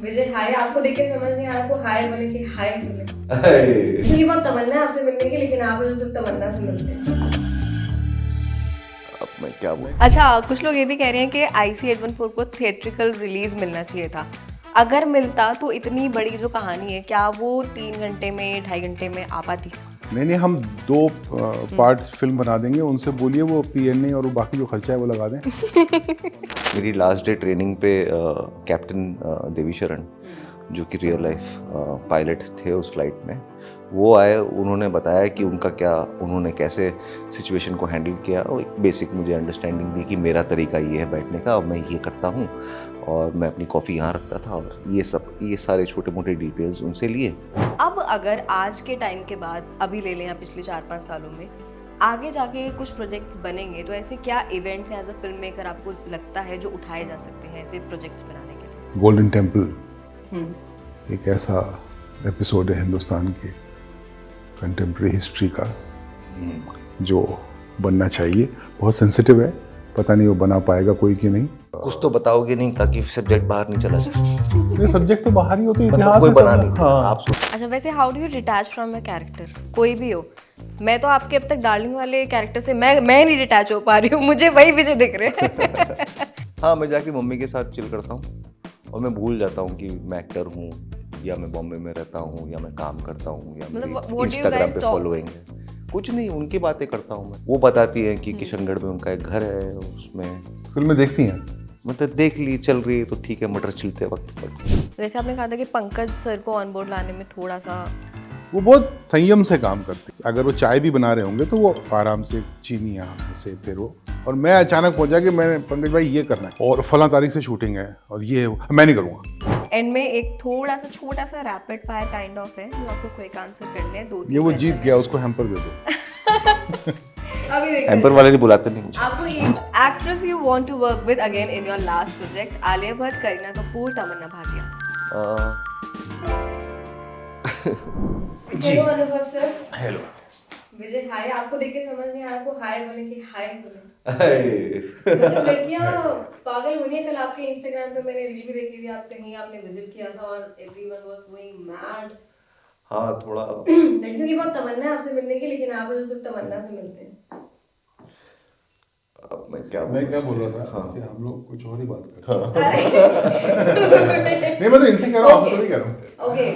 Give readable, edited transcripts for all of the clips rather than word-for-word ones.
विजय hi आपको देख के समझ नहीं आ रहा, आपको हाय बोले कि हाय बोले। क्योंकि बहुत तमन्ना है आपसे मिलने की, लेकिन आप मुझे सिर्फ तमन्ना से मिलते हैं। अब मैं क्या बोलूं। अच्छा, कुछ लोग ये भी कह रहे हैं कि IC814 को थिएट्रिकल रिलीज मिलना चाहिए था। अगर मिलता तो इतनी बड़ी जो कहानी है, क्या वो 3 घंटे में 2.5 घंटे में आ पाती? नहीं, हम 2 पार्ट्स फिल्म बना देंगे, उनसे बोलिए वो PNA और वो बाकी जो खर्चा है वो लगा दें। मेरी लास्ट डे ट्रेनिंग पे कैप्टन देवी शरण, जो कि रियल लाइफ पायलट थे उस फ्लाइट में, वो आए। उन्होंने बताया कि उन्होंने कैसे सिचुएशन को हैंडल किया, और एक बेसिक मुझे अंडरस्टैंडिंग दी कि मेरा तरीका ये है बैठने का, और मैं ये करता हूँ, और मैं अपनी कॉफ़ी यहाँ रखता था, और ये सारे छोटे मोटे डिटेल्स उनसे लिए। अब अगर आज के टाइम के बाद अभी ले लें या पिछले 4-5 सालों में आगे जाके कुछ प्रोजेक्ट्स बनेंगे, तो ऐसे क्या events as a film maker आपको लगता है जो उठाए जा सकते हैं ऐसे प्रोजेक्ट्स बनाने के लिए? गोल्डन टेम्पल एक ऐसा एपिसोड है हिंदुस्तान की कंटेम्प्रेरी हिस्ट्री का जो बनना चाहिए। बहुत सेंसिटिव है, पता नहीं वो बना पाएगा कोई कि नहीं। कुछ तो बताओगे नहीं ताकि सब्जेक्ट बाहर नहीं चला जाए। ये सब्जेक्ट तो बाहर ही होते हैं, मतलब इतिहास कोई है बना सब। नहीं। हाँ। आप सोच। अच्छा, वैसे how do you detach from your character? कोई भी हो, मैं तो आपके अब तक डार्लिंग वाले कैरेक्टर से मैं नहीं डिटैच हो पा रही हूँ, मुझे वही विजय दिख रहे हैं। हाँ, मैं जाके मम्मी के साथ चिल करता हूँ, और मैं भूल जाता हूँ कि मैं एक्टर हूँ, या मैं बॉम्बे में रहता हूँ, या मैं काम करता हूँ, या मतलब what do you Instagram guys पे talk? फॉलोइंग है। कुछ नहीं, उनकी बातें करता हूँ मैं। वो बताती हैं कि किशनगढ़ में उनका एक घर है, उसमें फिल्में देखती हैं। मतलब देख ली, चल रही है तो ठीक है, मटर छिलते वक्त पर। वैसे आपने कहा था कि पंकज सर को ऑन बोर्ड लाने में थोड़ा सा वो बहुत संयम से काम करते हैं। अगर वो चाय भी बना रहे होंगे तो वो आराम से चीनी यहाँ से, फिर वो, और मैं अचानक पहुंचा कि मैंने पंकज भाई ये करना है और फलां तारीख से शूटिंग है और ये मैं नहीं करूँगा। एंड में एक थोड़ा सा छोटा सा रैपिड फायर काइंड ऑफ है जो आपको क्विक आंसर करने हैं। 2-3 ये वो जीत question गया, है। उसको हैम्पर दे दो। अभी देखते एम्पर हैं। वाले नहीं बुलाते नहीं मुझे। आपको ये actress you want to work with again in your last project? Alia Bhatt, Kareena Kapoor, Tamannaah Bhatia. Hello Anubhav sir. Hello. Vijay hi आपको देख के समझ नहीं आ रहा, आपको हाय बोले कि हाय बोले। मतलब लड़कियां पागल होनी है। कल आपके इंस्टाग्राम पे मैंने रील भी देखी थी, आप कहीं आपने विजिट किया था और एवरीवन वाज गोइंग मैड। हाँ, थोड़ा। लड़कियों की बहुत तमन्ना है आपसे मिलने की, लेकिन आप मुझे सिर्फ तमन्ना से मिलते हैं। अब मैं क्या बोल रहा था हाँ। कि हम लोग कुछ और ही बात कर रहे अरे नहीं, मैं तो इनसे कह रहा हूँ, आपसे थोड़ी कह रहा हूँ। ओके,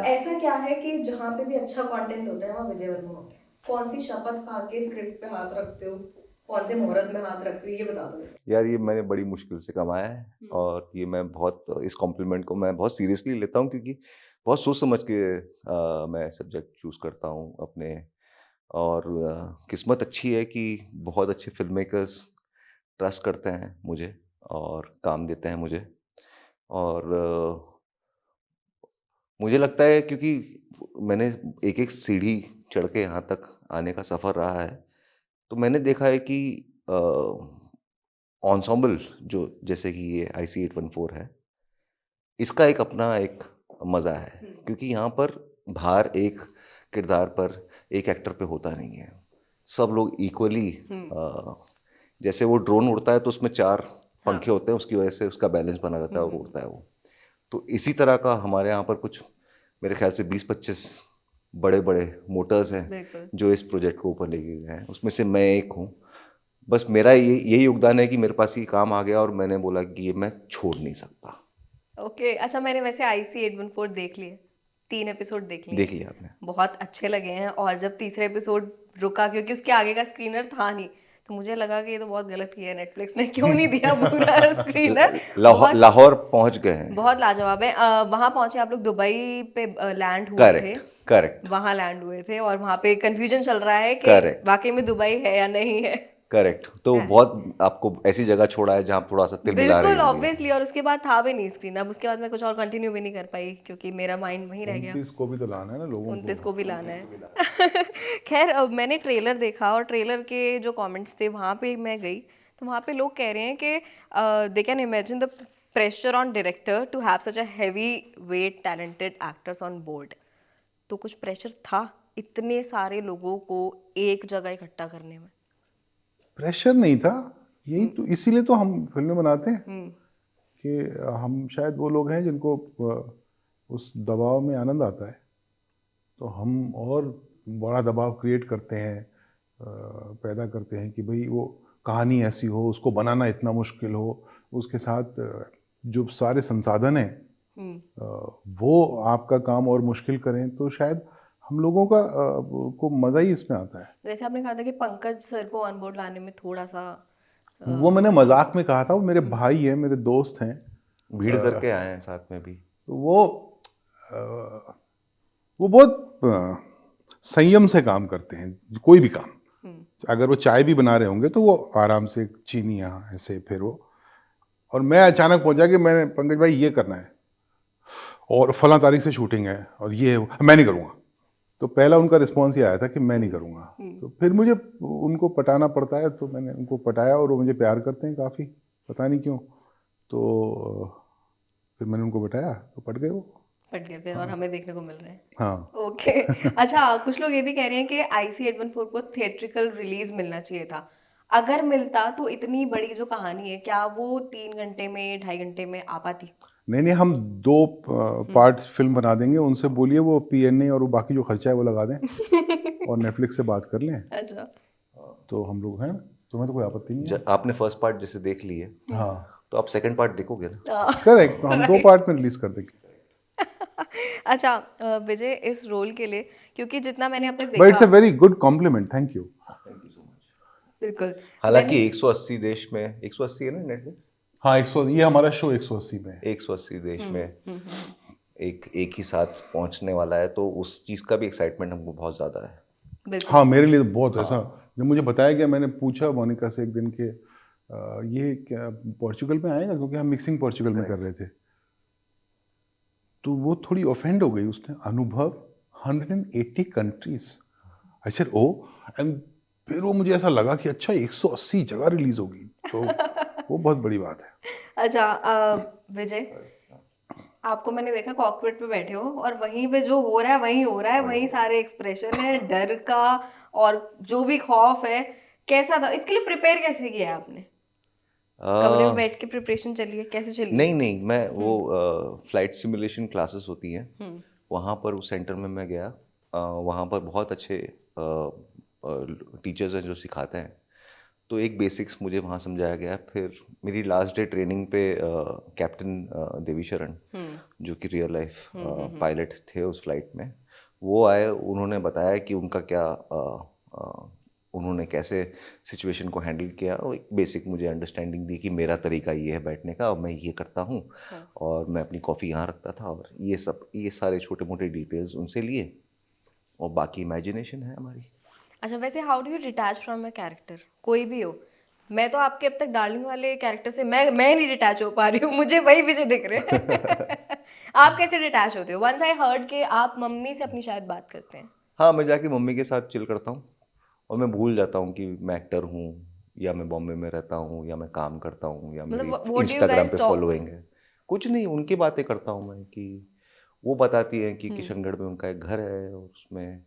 ऐसा क्या है कि जहाँ पे भी अच्छा कंटेंट होता है वहाँ विजय वर्मा होता है? कौन सी शपथ खा के स्क्रिप्ट पे हाथ रखते हो, कौन से मुहूर्त में हाथ रखते हो, ये बता दो। यार, ये मैंने बड़ी मुश्किल से कमाया है, और ये मैं बहुत, इस कॉम्प्लीमेंट को मैं बहुत सीरियसली लेता हूँ, क्योंकि बहुत सोच समझ के मैं सब्जेक्ट चूज़ करता हूँ अपने। और किस्मत अच्छी है कि बहुत अच्छे फिल्म मेकर्स ट्रस्ट करते हैं मुझे और काम देते हैं मुझे। और मुझे लगता है, क्योंकि मैंने एक-एक सीढ़ी चढ़ के यहाँ तक आने का सफ़र रहा है, तो मैंने देखा है कि एन्सेम्बल जो जैसे कि ये IC814 है, इसका एक अपना एक मज़ा है, क्योंकि यहाँ पर भार एक किरदार पर, एक एक्टर पे होता नहीं है। सब लोग इक्वली, जैसे वो ड्रोन उड़ता है तो उसमें 4 पंखे होते हैं, उसकी वजह से उसका बैलेंस बना रहता है और उड़ता है वो। तो इसी तरह का हमारे यहाँ पर कुछ, मेरे ख्याल से 20-25 बड़े-बड़े मोटर्स हैं बिल्कुल। जो इस प्रोजेक्ट को ऊपर लेके गए हैं। उसमें से मैं एक हूँ। बस मेरा यही योगदान है कि मेरे पास ये काम आ गया और मैंने बोला कि ये मैं छोड़ नहीं सकता। ओके, अच्छा, मैंने वैसे IC814 देख लिए, 3 एपिसोड देख लिए। देख लिया आपने? बहुत अच्छे लगे हैं, और जब तीसरा एपिसोड रुका, क्योंकि उसके आगे का स्क्रीनर था नहीं, तो मुझे लगा कि ये तो बहुत गलत किया है नेटफ्लिक्स ने, क्यों नहीं दिया पूरा स्क्रीनर। लाहौर पहुंच गए हैं। बहुत लाजवाब है। वहां पहुंचे आप लोग, दुबई पे लैंड हुए थे। करेक्ट, करेक्ट, वहां लैंड हुए थे, और वहां पे कंफ्यूजन चल रहा है कि करेक्ट, वाकई में दुबई है या नहीं है। करेक्ट। तो है। बहुत आपको ऐसी जगह छोड़ा है जहाँ थोड़ा सा तिल मिला रही बिल्कुल होंगी। ऑब्वियसली, और उसके बाद था भी नहीं स्क्रीन। अब उसके बाद मैं कुछ और कंटिन्यू भी नहीं कर पाई, क्योंकि मेरा माइंड वहीं रह गया। 29 को भी तो लाना है ना लोगों 29 को। को भी लाना है। खैर, अब मैंने ट्रेलर देखा, और ट्रेलर के जो कमेंट्स थे वहाँ पे मैं गई, तो वहाँ पे लोग कह रहे हैं कि they can imagine the pressure on director to have such a heavy weight talented actors on board. तो कुछ प्रेशर था इतने सारे लोगों को एक जगह इकट्ठा करने में? प्रेशर नहीं था, यही तो, इसीलिए तो हम फिल्में बनाते हैं कि हम शायद वो लोग हैं जिनको उस दबाव में आनंद आता है, तो हम और बड़ा दबाव क्रिएट करते हैं, पैदा करते हैं कि भाई वो कहानी ऐसी हो, उसको बनाना इतना मुश्किल हो, उसके साथ जो सारे संसाधन हैं वो आपका काम और मुश्किल करें, तो शायद हम लोगों का को मज़ा ही इसमें आता है। वैसे आपने कहा था कि पंकज सर को ऑन बोर्ड लाने में थोड़ा सा वो मैंने मजाक में कहा था, वो मेरे भाई हैं, मेरे दोस्त हैं, भीड़ करके आए हैं साथ में भी। तो वो बहुत संयम से काम करते हैं, कोई भी काम। अगर वो चाय भी बना रहे होंगे तो वो आराम से चीनी यहाँ ऐसे, फिर वो, और मैं अचानक पहुंचा कि मैंने, पंकज भाई ये करना है और फला तारीख से शूटिंग है और ये मैं नहीं करूँगा, तो पहला उनका रिस्पॉन्स ये आया था कि मैं नहीं करूँगा। तो फिर मुझे उनको पटाना पड़ता है, तो मैंने उनको पटाया और वो मुझे प्यार करते हैं काफ़ी, पता नहीं क्यों। तो फिर मैंने उनको बताया तो पट गए वो। पट गए फिर, और हमें देखने को मिल रहे हैं। हाँ। ओके। अच्छा, कुछ लोग ये भी कह रहे हैं कि IC814 को थिएट्रिकल रिलीज मिलना चाहिए था। अगर मिलता तो इतनी बड़ी जो कहानी है, क्या वो 3 घंटे में, 2.5 घंटे में आ पाती? नहीं, हम 2 पार्ट्स फिल्म बना देंगे, उनसे बोलिए वो PNA और वो बाकी जो खर्चा है वो लगा दें और नेटफ्लिक्स से बात कर लें। अच्छा। तो हम लोग हैं, तुम्हें तो कोई आपत्ति नहीं है? आपने फर्स्ट पार्ट जैसे देख ली है, हाँ, तो आप सेकंड पार्ट देखोगे ना? करेक्ट, तो हम 2 पार्ट में रिलीज कर देंगे। अच्छा, विजय, इस रोल के लिए, क्योंकि जितना मैंने अब तक बट इट्स अ देखा, very good compliment, thank you. बिल्कुल, हालांकि 180 देश में, 180 है ना नेटफ्लिक्स? हाँ, 100, ये हमारा शो 180 में है। 180 देश में एक ही साथ पहुंचने वाला है, तो उस चीज़ का भी एक्साइटमेंट हमको बहुत ज़्यादा है। बिल्कुल। हाँ, मेरे लिए तो बहुत ऐसा, जब मुझे बताया गया, मैंने पूछा मोनिका से एक दिन के ये क्या पोर्चुगल में आएगा, क्योंकि हम मिक्सिंग पोर्चुगल में कर रहे थे, तो वो थोड़ी ऑफेंड हो गई। उसने, Anubhav 180 countries, I said oh, and फिर वो मुझे ऐसा लगा कि अच्छा 180 जगह रिलीज होगी, तो वो बहुत बड़ी बात है। अच्छा, विजय, आपको मैंने देखा कॉकपिट पे बैठे हो, और वहीं पे जो हो रहा है वहीं हो रहा है, वहीं सारे एक्सप्रेशन है डर का और जो भी खौफ है। कैसा था? इसके लिए प्रिपेयर कैसे किया है आपने? कमरे में बैठ के प्रिपरेशन चली है, कैसे चली है? नहीं, मैं वो फ्लाइट सिमुलेशन क्लासेस होती हैं, वहाँ पर उस सेंटर में मैं गया। वहाँ पर बहुत अच्छे टीचर्स हैं जो सिखाते हैं, तो एक बेसिक्स मुझे वहाँ समझाया गया। फिर मेरी लास्ट डे ट्रेनिंग पे कैप्टन देवीशरण, जो कि रियल लाइफ पायलट थे उस फ्लाइट में, वो आए। उन्होंने बताया कि उनका क्या उन्होंने कैसे सिचुएशन को हैंडल किया, और एक बेसिक मुझे अंडरस्टैंडिंग दी कि मेरा तरीका ये है बैठने का, और मैं ये करता हूँ, और मैं अपनी कॉफ़ी यहाँ रखता था, और ये सारे छोटे मोटे डिटेल्स उनसे लिए, और बाकी इमेजिनेशन है हमारी। अच्छा, वैसे how do you detach from a character, कोई भी हो? मैं तो आपके अब तक डार्लिंग वाले कैरेक्टर से मैं नहीं डिटैच हो पा रही हूँ, मुझे वही विजय दिख रहे हैं। आप कैसे डिटैच होते हो? वंस आई हर्ड के आप मम्मी से अपनी शायद बात करते हैं। हाँ, मैं जाके मम्मी के साथ चिल करता हूँ, और मैं भूल जाता हूँ कि मैं एक्टर हूँ, या मैं बॉम्बे में रहता हूँ, या मैं काम करता हूँ, या मेरी इंस्टाग्राम पे फॉलोइंग है। कुछ नहीं, उनकी बातें करता हूँ मैं, कि वो बताती हैं कि किशनगढ़ में उनका एक घर है, और उसमें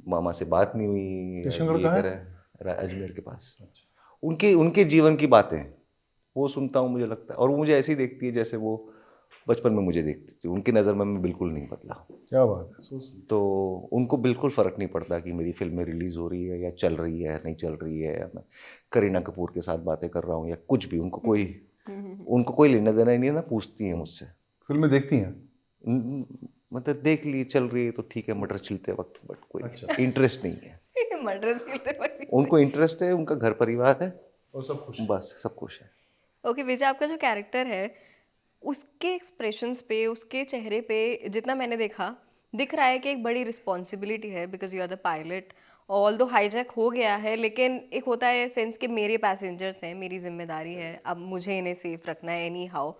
मामा से बात नहीं हुई, किशनगढ़ ये कहाँ है अजमेर के पास। उनके जीवन की बातें वो सुनता हूँ, मुझे लगता है, और वो मुझे ऐसे ही देखती है जैसे वो बचपन में मुझे देखती थी। उनकी नज़र में मैं बिल्कुल नहीं बदला। क्या बात है। तो उनको बिल्कुल फ़र्क नहीं पड़ता कि मेरी फिल्में रिलीज़ हो रही है, या चल रही है, नहीं चल रही है, या मैं करीना कपूर के साथ बातें कर रहा हूँ, या कुछ भी। उनको कोई लेना देना ही नहीं है ना। पूछती हैं मुझसे, फिल्में देखती हैं? मतलब देख ली, चल रही है तो ठीक है, मटर छिलते वक्त, बट कोई इंटरेस्ट नहीं है। मर्डर सीलते वक्त उनको इंटरेस्ट है, उनका घर परिवार है, और सब खुश, बस सब कुछ है। ओके विजय, आपका जो कैरेक्टर है उसके एक्सप्रेशंस पे, उसके चेहरे पे जितना मैंने देखा, दिख रहा है कि एक बड़ी रिस्पॉन्सिबिलिटी है, because you are the pilot. Although hijack हो गया है, लेकिन एक होता है सेंस कि मेरे पैसेंजर्स हैं, मेरी जिम्मेदारी है, अब मुझे इन्हें सेफ रखना है anyhow.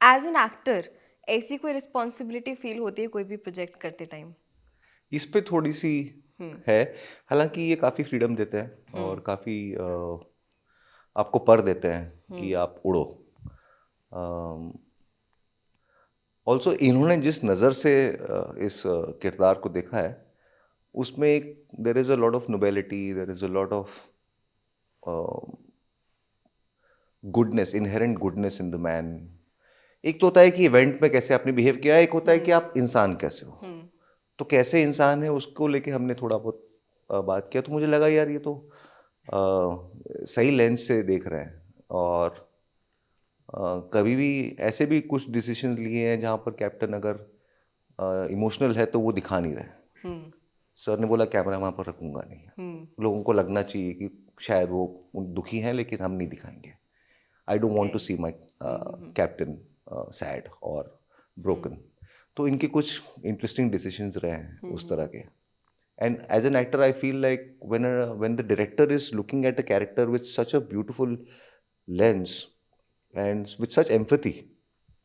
As an actor ऐसी कोई रिस्पॉन्सिबिलिटी फील होती है कोई भी प्रोजेक्ट करते टाइम? इस पे थोड़ी सी है, हालांकि ये काफ़ी फ्रीडम देते हैं, और काफ़ी आपको पर देते हैं कि आप उड़ो। ऑल्सो इन्होंने जिस नज़र से इस किरदार को देखा है, उसमें एक there is a lot of nobility, there is a lot of goodness, inherent goodness in the man, एक तो होता है कि इवेंट में कैसे आपने बिहेव किया, एक होता है कि आप इंसान कैसे हो। तो कैसे इंसान है उसको लेके हमने थोड़ा बहुत बात किया, तो मुझे लगा यार ये तो सही लेंस से देख रहे हैं। और कभी भी ऐसे भी कुछ डिसीजंस लिए हैं जहाँ पर कैप्टन अगर इमोशनल है तो वो दिखा नहीं रहे। सर ने बोला कैमरा वहाँ पर रखूंगा नहीं, लोगों को लगना चाहिए कि शायद वो दुखी हैं लेकिन हम नहीं दिखाएंगे। I don't want to see my captain sad और ब्रोकन। तो इनके कुछ इंटरेस्टिंग डिसीजंस रहे हैं उस तरह के। And as an actor I feel like when the director is looking at a character with such a beautiful lens and with such empathy,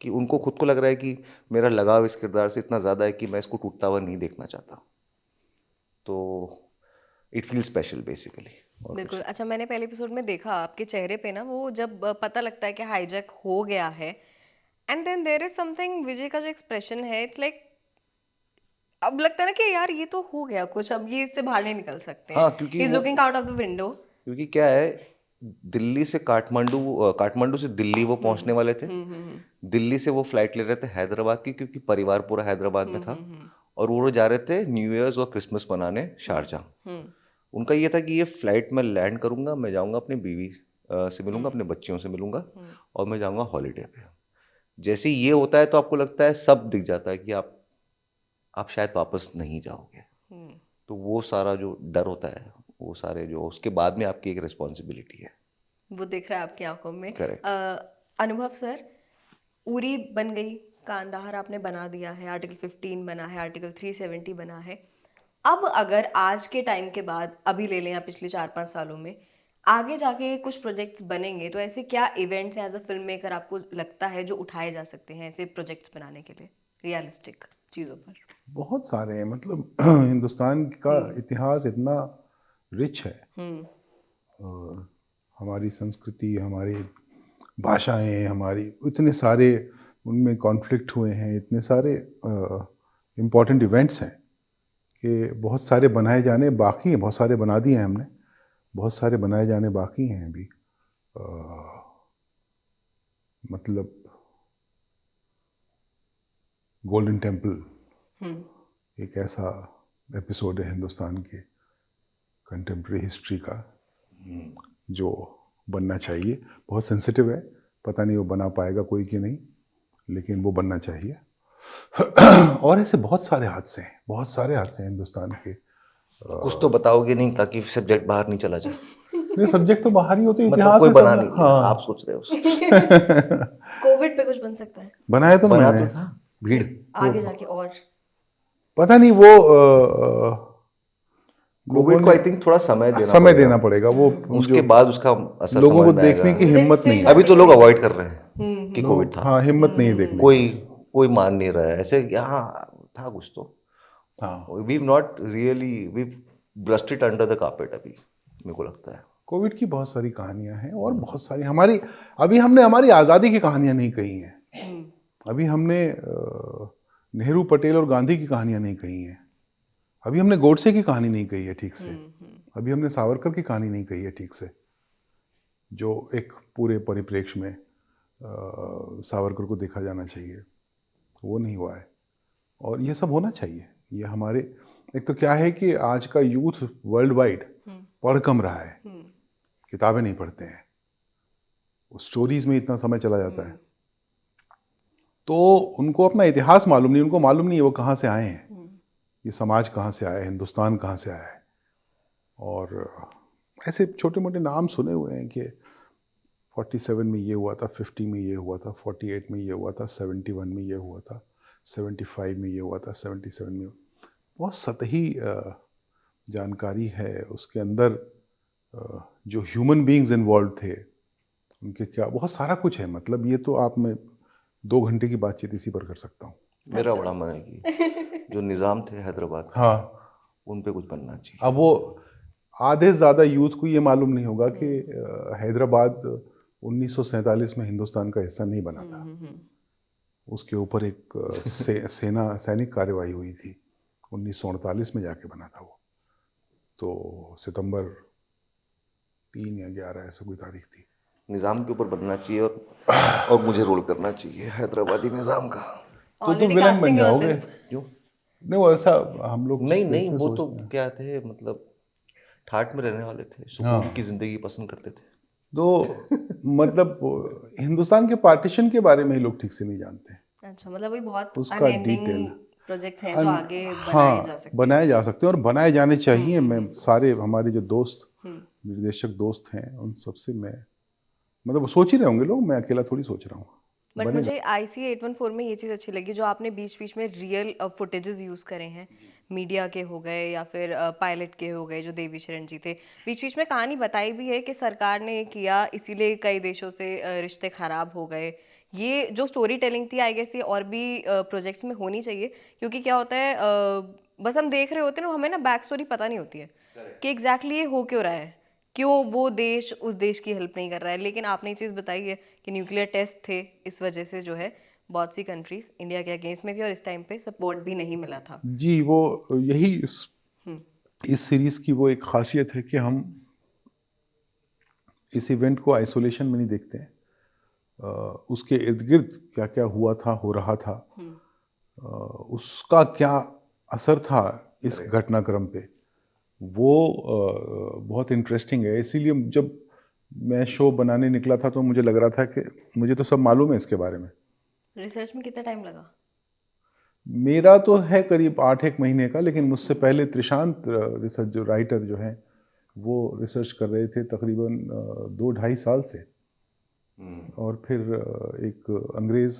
कि उनको खुद को लग रहा है कि मेरा लगाव इस किरदार से इतना ज़्यादा है कि मैं इसको टूटता हुआ नहीं देखना चाहता, तो इट फील स्पेशल बेसिकली। बिल्कुल। अच्छा, मैंने पहले एपिसोड में देखा आपके चेहरे पे ना, वो जब पता लगता है कि हाईजैक हो गया है, and then there is something, Vijay का जो एक्सप्रेशन है, इट्स लाइक अब लगता है ना कि यार ये तो हो गया कुछ, अब ये इससे बाहर नहीं निकल सकते हैं। हाँ, क्योंकि he is looking out of the window. क्योंकि क्या है, दिल्ली से काठमांडू से दिल्ली वो पहुंचने वाले थे। दिल्ली से वो फ्लाइट ले रहे थे हैदराबाद की, क्योंकि परिवार पूरा हैदराबाद में था, और वो जा रहे थे न्यू ईयर्स और क्रिसमस मनाने शारजाह। उनका ये था कि ये फ्लाइट में लैंड करूंगा, मैं जाऊंगा अपनी बीवी से मिलूंगा, अपने बच्चियों से मिलूंगा, और मैं जाऊंगा हॉलीडे पे। जैसे ही ये होता है तो आपको लगता है, सब दिख जाता है कि आप शायद वापस नहीं जाओगे। तो वो सारा जो डर होता है, वो सारे जो उसके बाद में आपकी एक रिस्पॉन्सिबिलिटी है, वो दिख रहा है आपकी आंखों में। करेक्ट। अनुभव सर, उरी बन गई, कांदाहार आपने बना दिया है, आर्टिकल 15 बना है, आर्टिकल 370 बना है। अब अगर आज के टाइम के बाद, अभी ले लें या पिछले 4-5 सालों में, आगे जाके कुछ प्रोजेक्ट्स बनेंगे, तो ऐसे क्या events as a film maker आपको लगता है जो उठाए जा सकते हैं ऐसे प्रोजेक्ट्स बनाने के लिए, रियलिस्टिक चीज़ों पर? बहुत सारे हैं, मतलब हिंदुस्तान का इतिहास इतना रिच है, और हमारी संस्कृति, हमारी भाषाएं, हमारी इतने सारे उनमें कॉन्फ्लिक्ट हुए हैं, इतने सारे इम्पोर्टेंट इवेंट्स हैं कि बहुत सारे बनाए जाने बाकी हैं। बहुत सारे बना दिए हैं हमने, बहुत सारे बनाए जाने बाकी हैं अभी। मतलब गोल्डन टेम्पल एक ऐसा एपिसोड है हिंदुस्तान के कंटेम्प्रेरी हिस्ट्री का जो बनना चाहिए। बहुत सेंसिटिव है, पता नहीं वो बना पाएगा कोई कि नहीं, लेकिन वो बनना चाहिए। और ऐसे बहुत सारे हादसे हैं, बहुत सारे हादसे हैं हिंदुस्तान के। कुछ तो बताओगे नहीं ताकि सब्जेक्ट बाहर नहीं चला जाए। ये सब्जेक्ट तो बाहर ही होते हैं, मतलब इतिहास कोई में बना सब। नहीं, हाँ, आप सोच रहे हो। कोविड पे कुछ बन सकता है, बनाया तो बना मैंने, तो था, भीड़। आगे जाके और पता नहीं वो कोविड को आई थिंक थोड़ा समय देना पड़ेगा। वो उसके बाद उसका असर लोगों को समझ में देखने आएगा। की हिम्मत नहीं है। अभी तो लोग अवॉइड कर रहे हैं कि कोविड था। हाँ, हिम्मत नहीं है देखने कोई मान नहीं रहा है ऐसे, यहाँ था कुछ तो। हाँ, we not really we brushed it under the carpet अभी, मेरे को लगता है। कोविड की बहुत सारी कहानियां हैं, और बहुत सारी हमारी, अभी हमने हमारी आज़ादी की कहानियां नहीं कही हैं। अभी हमने नेहरू, पटेल और गांधी की कहानियां नहीं कही हैं। अभी हमने गोडसे की कहानी नहीं कही है ठीक से। अभी हमने सावरकर की कहानी नहीं कही है ठीक से, जो एक पूरे परिप्रेक्ष्य में सावरकर को देखा जाना चाहिए, वो नहीं हुआ है। और ये सब होना चाहिए। ये हमारे, एक तो क्या है कि आज का यूथ वर्ल्ड वाइड पढ़ कम रहा है, किताबें नहीं पढ़ते हैं, स्टोरीज में इतना समय चला जाता है, तो उनको अपना इतिहास मालूम नहीं, उनको मालूम नहीं है वो कहाँ से आए हैं, ये समाज कहाँ से आया है, हिंदुस्तान कहाँ से आया है। और ऐसे छोटे मोटे नाम सुने हुए हैं कि 47 में ये हुआ था, 50 में ये हुआ था, 48 में ये हुआ था, 71 में ये हुआ था, 75 में ये हुआ था, 77 में। बहुत सतही जानकारी है उसके अंदर। जो ह्यूमन बीइंग्स इन्वॉल्व थे, उनके क्या, बहुत सारा कुछ है। मतलब ये तो आप, मैं 2 घंटे की बातचीत इसी पर कर सकता हूँ। मेरा बड़ा मन है कि जो निज़ाम थे हैदराबाद, हाँ, उन पे कुछ बनना चाहिए। अब वो आधे से ज़्यादा यूथ को ये मालूम नहीं होगा कि हैदराबाद 1947 में हिंदुस्तान का हिस्सा नहीं बना था। उसके ऊपर एक सैनिक कार्यवाही हुई थी, 1948 में जाके बना था वो। तो सितंबर 3 या 11 ऐसा कोई तारीख थी। निज़ाम के ऊपर बनना चाहिए और मुझे रोल करना चाहिए हैदराबादी निज़ाम का। तो Already विलन बन casting जाओगे। yourself. क्यों? नहीं वो ऐसा हम लोग नहीं नहीं, देखते वो तो सोचते हैं। क्या थे, मतलब ठाठ में रहने वाले थे, सुकून हाँ। की जिंदगी पसंद करते थे। तो मतलब हिंदुस्तान के पार्टीशन के बारे में ही लोग ठीक से नहीं जानते, अच्छा, मतलब वही बहुत उसका अनएंडिंग डिटेल। प्रोजेक्ट्स हैं जो आगे बनाए हाँ जा सकते हैं। बनाए जा सकते हैं और बनाए जाने चाहिए। मैं सारे हमारे जो दोस्त हम्म। निर्देशक दोस्त हैं उन सबसे मैं मतलब सोच ही रहे होंगे लोग, मैं अकेला थोड़ी सोच रहा हूँ। बट बनेगा। मुझे IC 814 में ये चीज़ अच्छी लगी जो आपने बीच बीच में रियल फुटेजेस यूज़ करे हैं, मीडिया के हो गए या फिर पायलट के हो गए जो देवी शरण जी थे, बीच बीच में कहानी बताई भी है कि सरकार ने ये किया इसीलिए कई देशों से रिश्ते खराब हो गए। ये जो स्टोरी टेलिंग थी आई गेस ये और भी प्रोजेक्ट्स में होनी चाहिए, क्योंकि क्या होता है बस हम देख रहे होते हैं ना, हमें ना बैक स्टोरी पता नहीं होती है कि एग्जैक्टली ये हो क्यों रहा है, क्यों वो देश उस देश की हेल्प नहीं कर रहा है। लेकिन आपने ये चीज़ बताई है कि न्यूक्लियर टेस्ट थे, इस वजह से जो है बहुत सी कंट्रीज इंडिया के अगेंस्ट में थी और इस टाइम पे सपोर्ट भी नहीं मिला था। जी वो यही हम्म। इस सीरीज की वो एक खासियत है कि हम इस इवेंट को आइसोलेशन में नहीं देखते हैं। उसके इर्द गिर्द क्या क्या हुआ था, हो रहा था, उसका क्या असर था इस घटनाक्रम पे, वो बहुत इंटरेस्टिंग है। इसीलिए जब मैं शो बनाने निकला था तो मुझे लग रहा था कि मुझे तो सब मालूम है इसके बारे में। रिसर्च में कितना टाइम लगा? मेरा तो है करीब 8-1 महीने का, लेकिन मुझसे पहले त्रिशांत रिसर्च जो राइटर जो हैं वो रिसर्च कर रहे थे तकरीबन 2-2.5 साल से। और फिर एक अंग्रेज़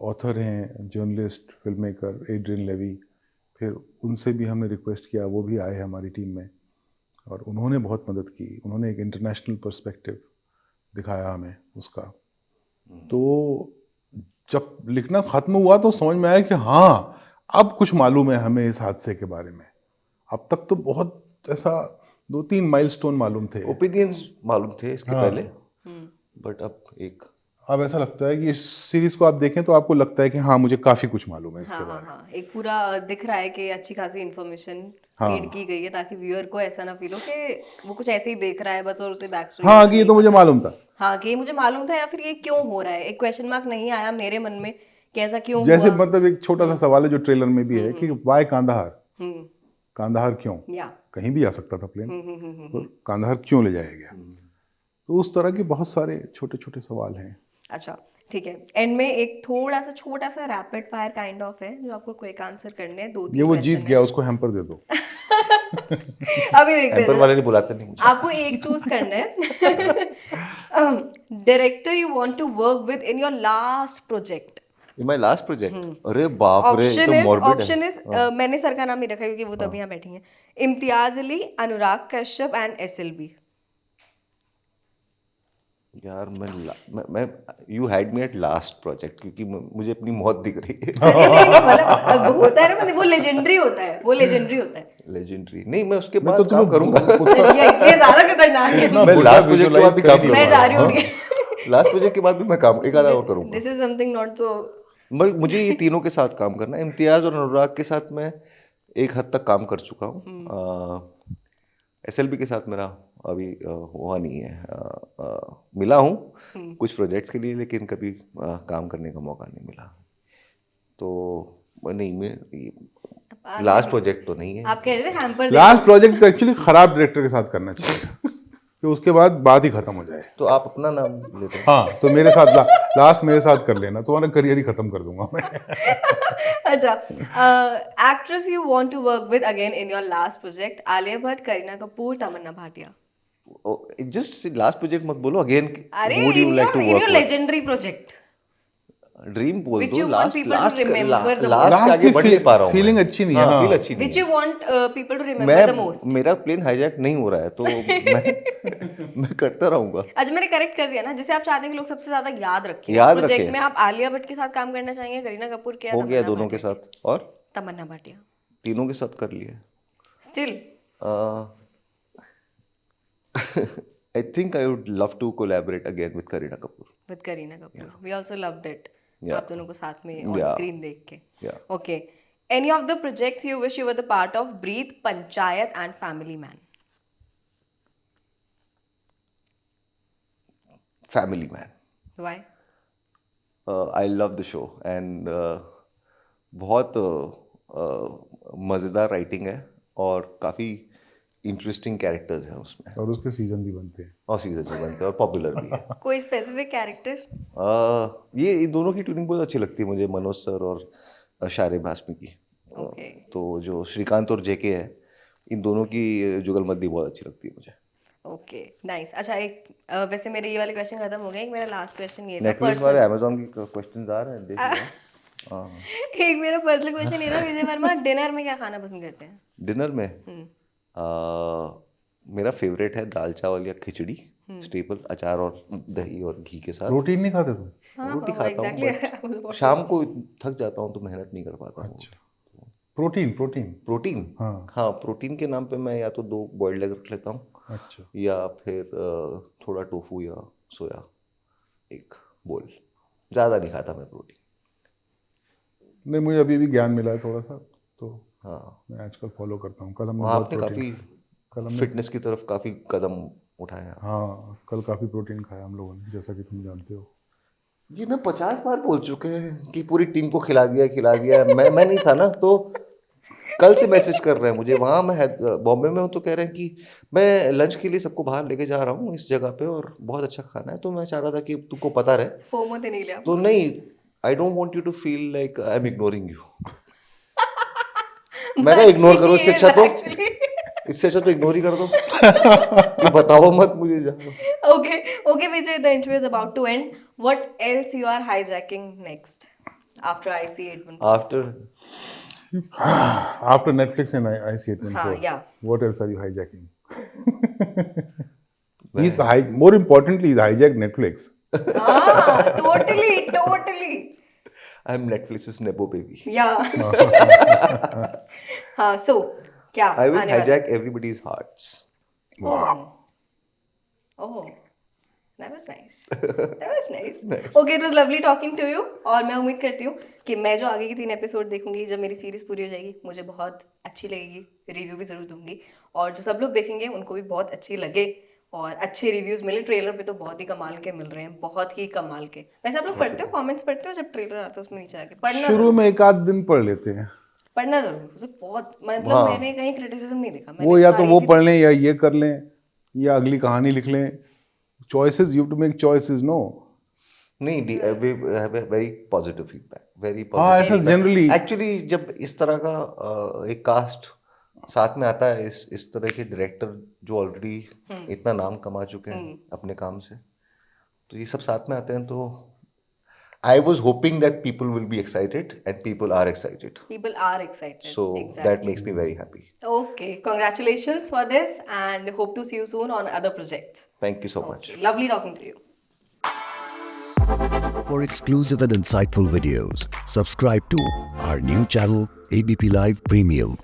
ऑथर हैं, journalist, film maker Adrian Levy, फिर उनसे भी हमने रिक्वेस्ट किया, वो भी आए हमारी टीम में और उन्होंने बहुत मदद की। उन्होंने एक इंटरनेशनल पर्सपेक्टिव दिखाया हमें उसका। तो जब लिखना ख़त्म हुआ तो समझ में आया कि हाँ अब कुछ मालूम है हमें इस हादसे के बारे में। अब तक तो बहुत ऐसा 2-3 माइलस्टोन मालूम थे, ओपिनियंस मालूम थे इसके हाँ। पहले, बट अब ऐसा लगता है कि इस सीरीज को आप देखें तो आपको लगता है कि हाँ मुझे काफ़ी कुछ मालूम है इसके हाँ हाँ बारे में। हाँ, एक पूरा दिख रहा है कि अच्छी खासी इन्फॉर्मेशन हाँ। फीड की गई है ताकि व्यूअर को ऐसा ना फील हो कि वो कुछ ऐसे ही देख रहा है बस और उसे बैक स्टोरी हाँ कि ये तो मुझे मालूम था। हाँ कि ये मुझे मालूम था या फिर ये क्यों हो रहा है, एक क्वेश्चन मार्क नहीं आया मेरे मन में कि ऐसा क्यों जैसे हुआ। मतलब एक छोटा सा सवाल है जो ट्रेलर में भी है कि वाई कांदाहार, हम्म। कांदाहार क्यों, या कहीं भी आ सकता था प्लेन, तो कांदाहार क्यों ले जाया गया। तो उस तरह के बहुत सारे छोटे छोटे सवाल हैं। अच्छा ठीक है, एंड में एक थोड़ा सा छोटा सा रैपिड फायर काइंड ऑफ है जो आपको क्विक आंसर करने हैं, 2-3 ये वो जीत क्वेश्चन गया, है। उसको हैम्पर दे दो। अभी देखते एम्पर हैं, वाले नहीं बुलाते नहीं मुझे। आपको एक चूज करना है। Director you want to work with in your last project. ये माय लास्ट प्रोजेक्ट, अरे बाप रे, ये तो मॉर्बिड है। ऑप्शन इज मैंने सर का नाम नहीं रखा क्योंकि वो तभी यहाँ बैठी हैं। Imtiaz Ali, Anurag Kashyap and SLB। यार मैं you had me at last project क्योंकि मुझे अपनी मौत दिख रही है। नहीं मतलब होता है ना, मतलब वो लेजेंडरी होता है, वो लेजेंडरी होता है। लेजेंडरी नहीं, मैं उसके मैं तो बाद काम करूंगा। ये ज्यादा खतरनाक है। मैं लास्ट प्रोजेक्ट के बाद भी काम मैं जा रही हूँ करूंगा। लास्ट प्रोजेक्ट के बाद भी मैं काम एक आधा और करूंगा। This is something not so. मुझे ये तीनों के साथ काम करना है। इम्तियाज और अनुराग के साथ मैं एक हद तक काम कर चुका हूँ। SLB के साथ मेरा अभी हुआ नहीं है। मिला हूँ कुछ प्रोजेक्ट्स के लिए, लेकिन कभी काम करने का मौका नहीं मिला। तो नहीं, मैं लास्ट प्रोजेक्ट तो नहीं है। आप कह रहे थे हैम्पर लास्ट प्रोजेक्ट तो एक्चुअली खराब डायरेक्टर के साथ करना चाहिए कि उसके बाद बात ही खत्म हो जाए। तो आप अपना नाम लेते हैं। हाँ तो मेरे साथ लास्ट मेरे साथ कर लेना, तुम्हारा करियर ही खत्म कर दूंगा मैं। अच्छा, actress you want to work with again in your last project. Alia Bhatt, Kareena Kapoor, Tamannaah Bhatia. Just last project मत बोलो, अगेन अरे would you like to in your work legendary project dream बोल Which दो। you want last people to last remember the most. Last के आगे बढ़ नहीं पा रहा हूँ। फीलिंग अच्छी नहीं है। हाँ, हाँ। फील अच्छी नहीं विच है। You want people to remember the most. मेरा प्लेन हाईजैक नहीं हो रहा है तो मैं करता रहूंगा। अच्छा मैंने करेक्ट कर दिया ना, जिसे आप चाहते हैं कि लोग सबसे ज्यादा याद रखें। याद प्रोजेक्ट रखें। में आप आलिया भट्ट के साथ काम करना चाहेंगे, करीना कपूर के, हो गया दोनों के साथ और तमन्ना भाटिया। तीनों के साथ कर लिया। Still I think I would love to collaborate again with Kareena Kapoor. With Kareena Kapoor, we also loved it. Yeah. आप दोनों को साथ में ऑन Yeah. स्क्रीन देख के। Yeah. Okay, any of the projects you wish you were the part of. Breathe, Panchayat and Family Man. Family Man. Why? I love the show and बहुत मज़ेदार writing है और काफ़ी इंटरेस्टिंग कैरेक्टर्स हैं उसमें, और उसके सीजन भी बनते हैं. और सीजन भी बनते हैं और पॉपुलर भी है. कोई स्पेसिफिक कैरेक्टर? ये दोनों की ट्यूनिंग बहुत अच्छी लगती है मुझे, मनोज सर और शारिब हाशमी की. Okay. तो जो श्रीकांत और जेके है, इन दोनों की जुगलबंदी बहुत अच्छी लगती है मुझे. Okay nice. अच्छा एक वैसे मेरे ये वाले क्वेश्चन खत्म हो गए. एक मेरा लास्ट क्वेश्चन ये था नेटफ्लिक्स वाले अमेजोन की क्वेश्चंस आ रहे हैं, देख लो. हाँ. एक मेरा पर्सनल क्वेश्चन ये था, विजय वर्मा डिनर में क्या खाना पसंद करते हैं? डिनर में मेरा फेवरेट है दाल चावल या खिचड़ी, स्टेपल, अचार और दही और घी के साथ. प्रोटीन नहीं खाते तुम? हाँ, रोटी खाता हूँ exactly. but शाम को थक जाता हूँ तो मेहनत नहीं कर पाता हूँ. Protein protein. प्रोटीन, हाँ. हाँ, प्रोटीन के नाम पे मैं या तो 2 बॉइल्ड एग रख लेता हूँ, अच्छा. या फिर थोड़ा टोफू या सोया एक बोल. ज़्यादा नहीं खाता मैं प्रोटीन. नहीं, मुझे अभी भी ज्ञान मिला है थोड़ा सा, तो हाँ, मैं आजकल फॉलो करता हूँ. कल हमने वहाँ बहुत आपने प्रोटीन, कल काफ़ी हमने, फिटनेस की तरफ काफ़ी कदम उठाया. हाँ कल काफ़ी प्रोटीन खाया हम लोगों ने, जैसा कि तुम जानते हो. ये ना 50 बार बोल चुके हैं कि पूरी टीम को खिला दिया. मैं नहीं था ना, तो कल से मैसेज कर रहे हैं मुझे. वहाँ मैं बॉम्बे में हूँ तो कह रहे हैं कि मैं लंच के लिए सबको बाहर लेके जा रहा हूँ इस जगह पे और बहुत अच्छा खाना है. तो मैं चाह रहा था कि तुमको पता रहे. फोमो तो नहीं लिया? तो नहीं, I don't want you to feel like I am ignoring you. मैं क्या इग्नोर करूँ? इससे अच्छा तो इग्नोर ही कर दो. कि बताओ मत मुझे जाओ. Okay, Vijay, the interview is about to end. What else you are hijacking next after IC814? After Netflix and IC814, हाँ, yeah. what else are you hijacking? More importantly, he's hijacked Netflix. Totally. I am Netflix's nepo baby. Yeah. हाँ, so क्या I will आने वाला? hijack everybody's hearts. Oh, that was nice. Okay, it was lovely talking to you. और मैं उम्मीद करती हूँ कि मैं जो आगे की 3 एपिसोड देखूंगी, जब मेरी सीरीज पूरी हो जाएगी, मुझे बहुत अच्छी लगेगी. रिव्यू भी जरूर दूंगी और जो सब लोग देखेंगे उनको भी बहुत अच्छी लगे और अच्छे रिव्यूज मिले. ट्रेलर पे तो बहुत ही कमाल के मिल रहे हैं, बहुत ही कमाल के. वैसे आप लोग पढ़ते हो, कमेंट्स पढ़ते हो जब ट्रेलर आता है उसमें नीचे आके? पढ़ना शुरू में 1 आध दिन पढ़ लेते हैं. पढ़ना जरूर. मुझे बहुत मतलब मैंने कहीं क्रिटिसिज्म नहीं देखा. वो या तो वो पढ़ लें या ये कर लें या अगली कहानी लिख लें. Choices, you have to make choices, no? नहीं, we have a very positive feedback. Very हाँ, positive ऐसा feedback. generally. Actually, जब इस तरह का एक कास्ट साथ में आता है, इस तरह के डायरेक्टर जो ऑलरेडी इतना नाम कमा चुके हैं अपने काम से, तो ये सब साथ में आते हैं, तो I was hoping that people will be excited, and people are excited. People are excited. So exactly. that makes me very happy. Okay, congratulations for this and hope to see you soon on other projects. Thank you so much. Okay, lovely talking to you. For exclusive and insightful videos, subscribe to our new channel ABP Live Premium.